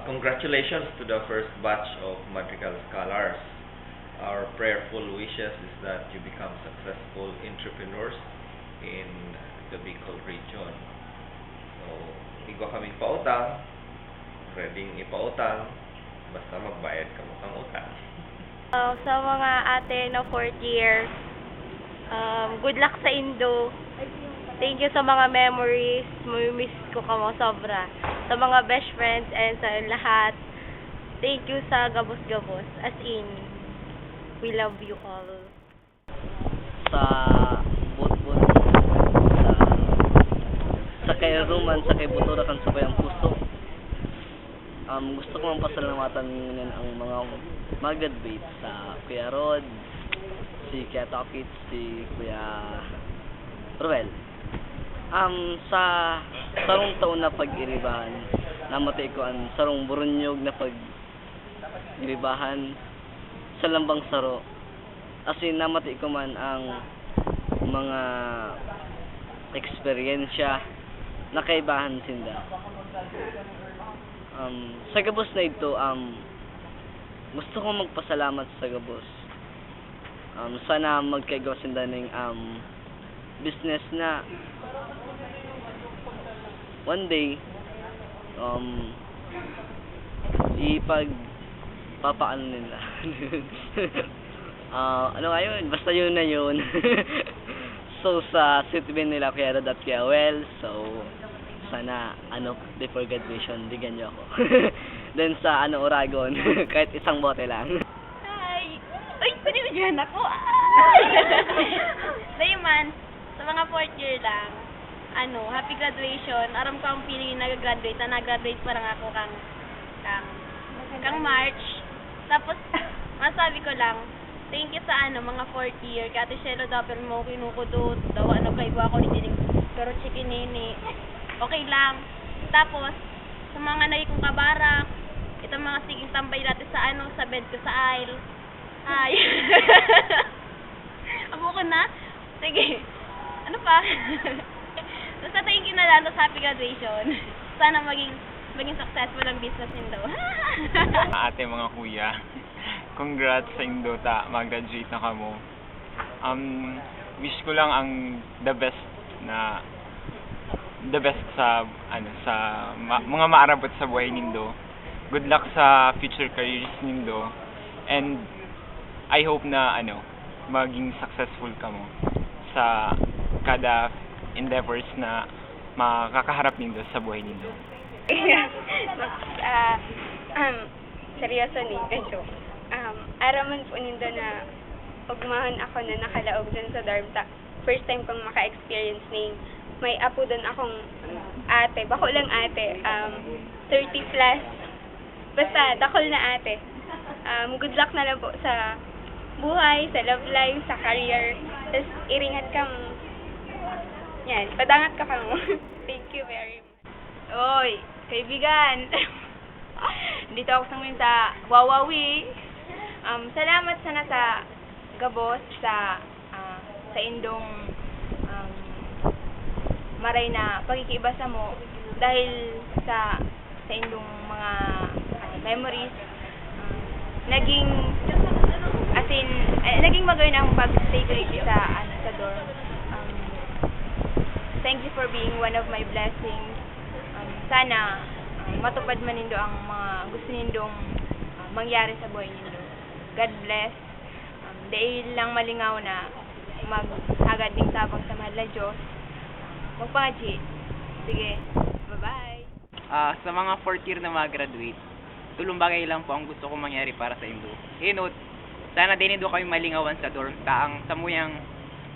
Congratulations to the first batch of Madrigal Scholars. Our prayerful wishes is that you become successful entrepreneurs in the Bicol region. So, igo kaming pautang, ready ipautang, basta magbayad ka mo kang utang. Sa mga ate na 4th year, good luck sa Indo. Thank you sa mga memories. Miss ko ka mo sobra. Sa mga best friends and sa lahat. Thank you sa gabos-gabos. As in, we love you all. Sa bot-bot, sa kay Roman, sa kay Buturakan sa bayang puso. Gusto ko mang pasalamatan ngayon ang mga mag-graduate sa Kuya Rod, si Kuya Tokit, si Kuya Ruel. Sa sarong taon na pag-iribahan, namatay ko ang sarong burunyog na pag-iribahan sa lambang saro. As in, namatay ko man ang mga eksperyensya na kaibahan sinda. Sa gabos na ito, gusto ko magpasalamat sa gabos. Sana magkaigaw sinda ng business na one day ipagpapaano nila. Ano nga yun? Basta yun na yun. So sa sitbin nila Kuya Rod at Kuya Well, so sana before graduation bigyan niyo ako. Then sa Oragon, kahit isang bote lang. Hi! Uy, pinibigyan ako! Layman, sa mga 4th year lang, happy graduation. Aram ko ang feeling nag-graduate, na nag-graduate parang ako kang March. Tapos, masabi ko lang, thank you sa mga 4th year. Kaya Ate Shelo, dapat mo kinukudot. Daw kay ako ni Dining, pero chicken nini. Okay lang. Tapos, sa mga nai kong kabarak, itong mga siging tambay natin sa sa bed ko sa aisle. Hi. Abo ko na? Sige. Ano pa? Basta thank you na lang sa happy graduation. Sana maging successful ang business nindo. Ate, mga kuya, congrats sa Indo mag-graduate na kamo. Wish ko lang ang the best sa mga maarabot sa buhay nindo. Good luck sa future careers nindo, and I hope na maging successful kamo sa kada endeavors na makakaharap nindo sa buhay nindo. Seryoso ni, joke. Araman po nindo na ugmahan ako na nakalaog dun sa Darmta. First time kong maka-experience ning may apo dun akong ate, bako lang ate, 30 plus. Basta, dakol na ate. Good luck na lang po sa buhay, sa love life, sa career. Tapos, iringat ka mo. Yan, padangat ka mo. Thank you very much. Oy, kaibigan. Dito ako sa Wawawi. Salamat sana sa gabos sa Indong maray na pagkikibasa mo dahil sa Indong mga memories. Naging magayon ang pag-stay ko sa dorm. Thank you for being one of my blessings. Sana matupad man nindo ang mga gusto nindong mangyari sa buhay nindo. God bless. Dahil lang malingaw na maghagad ding tabang sa mahal na Diyos. Magpangaji. Sige. Bye-bye. Sa mga 4th year na mag-graduate, tulong bagay lang po ang gusto kong mangyari para sa Indo. Note, sana din Indo kami malingawan sa dorm taang samuyang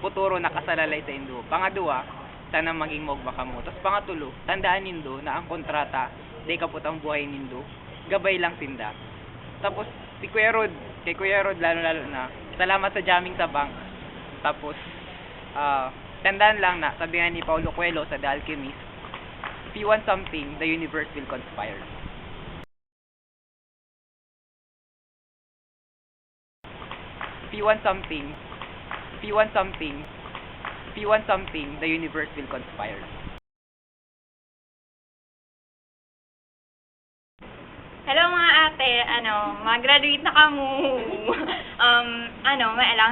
futuro nakasalalay sa Indo. Pangadua, sana maging mogba ka mo. Tapos pangatulo, tandaan nindo na ang kontrata, di kaputang buhay nindo, gabay lang tinda. Tapos, kay Kuya Rod lalo na, salamat sa jamming sa bank. Tapos, tandaan lang na, sabi nga ni Paulo Coelho sa The Alchemist, if you want something, the universe will conspire. If you want something, the universe will conspire. Hello mga ate, mag-graduate na kamo.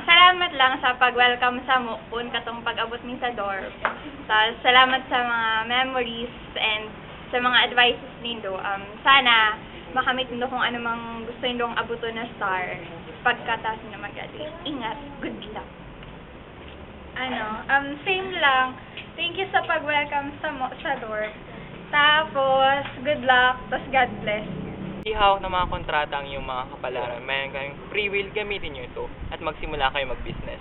Salamat lang sa pag-welcome sa mukon katong pag-abot min sa dorm. Salamat sa mga memories and sa mga advices nindo. Sana makamit nindo kung ano mang gusto nindong abuton na star pagkatapos na mag-graduate. Ingat, good luck. Same lang. Thank you sa pag-welcome sa dorm. Tapos, good luck, tapos God bless. Ihawak ng mga kontrata ang iyong mga kapalaran. Mayroon kayong free will, gamitin nyo ito at magsimula kayo mag-business.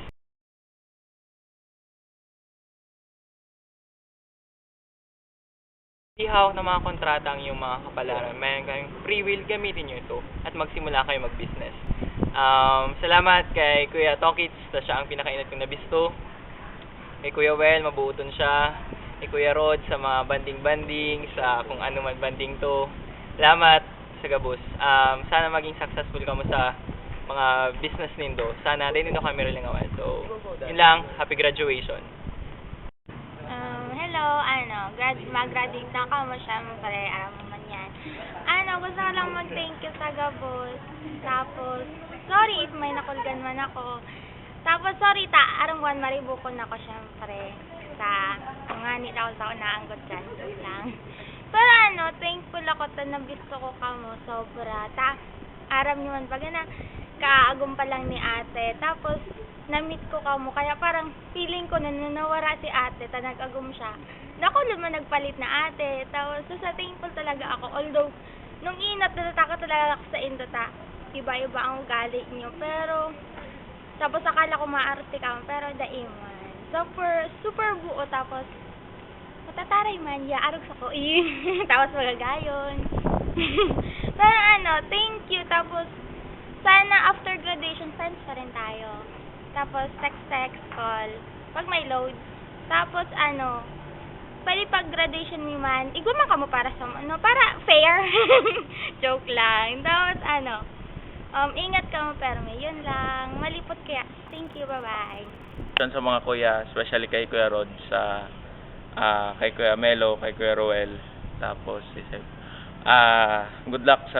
Ihawak ng mga kontrata ang iyong mga kapalaran. Mayroon kayong free will, gamitin nyo ito at magsimula kayo mag-business. Salamat kay Kuya Tokits, siya ang pinakainat kong nabisto. Kay Kuya Well, mabuuton siya. Kay Kuya Rod sa mga banding-banding, sa kung ano man banding to. Salamat sa gabos. Sana maging successful ka mo sa mga business nindo. Sana din nito kami rin ngawan. So, yun lang. Happy graduation. Hello, mag-graduate na ako mo syempre, man yan. Gusto ko lang mag-thank you sa gabos. Tapos, sorry if may nakulgan man ako. Tapos, sorry arangwan maribukon ako syempre. Sa mga nila ko sa unaanggot dyan. Lang. Pero thankful ako na nabisto ko kamo sobra. Aram nyo man pag kaagom pa lang ni ate. Tapos, na-meet ko kamo. Kaya parang feeling ko na nanawara si ate. Nag-agom siya. Naku, naman nagpalit na ate. Tapos, sa thankful talaga ako. Although, nung inat, natatakot talaga ako sa indota. Iba-iba ang ugali nyo. Pero, tapos akala ko maarte ka. Pero, daiman. Super buo. Tapos, matataray man, arog sa ko. Tapos magagayon. Pero thank you. Tapos, sana after graduation, friends pa rin tayo. Tapos, text, call. Pag may load. Tapos, pwede pag graduation mo man, igwa ka mo para sa, para fair. Joke lang. Tapos, ingat ka mo, pero yun lang. Malipot kaya. Thank you, bye-bye. Sa mga kuya, especially kay Kuya Rod, kay Kuya Melo, kay Kuya Roel, tapos good luck sa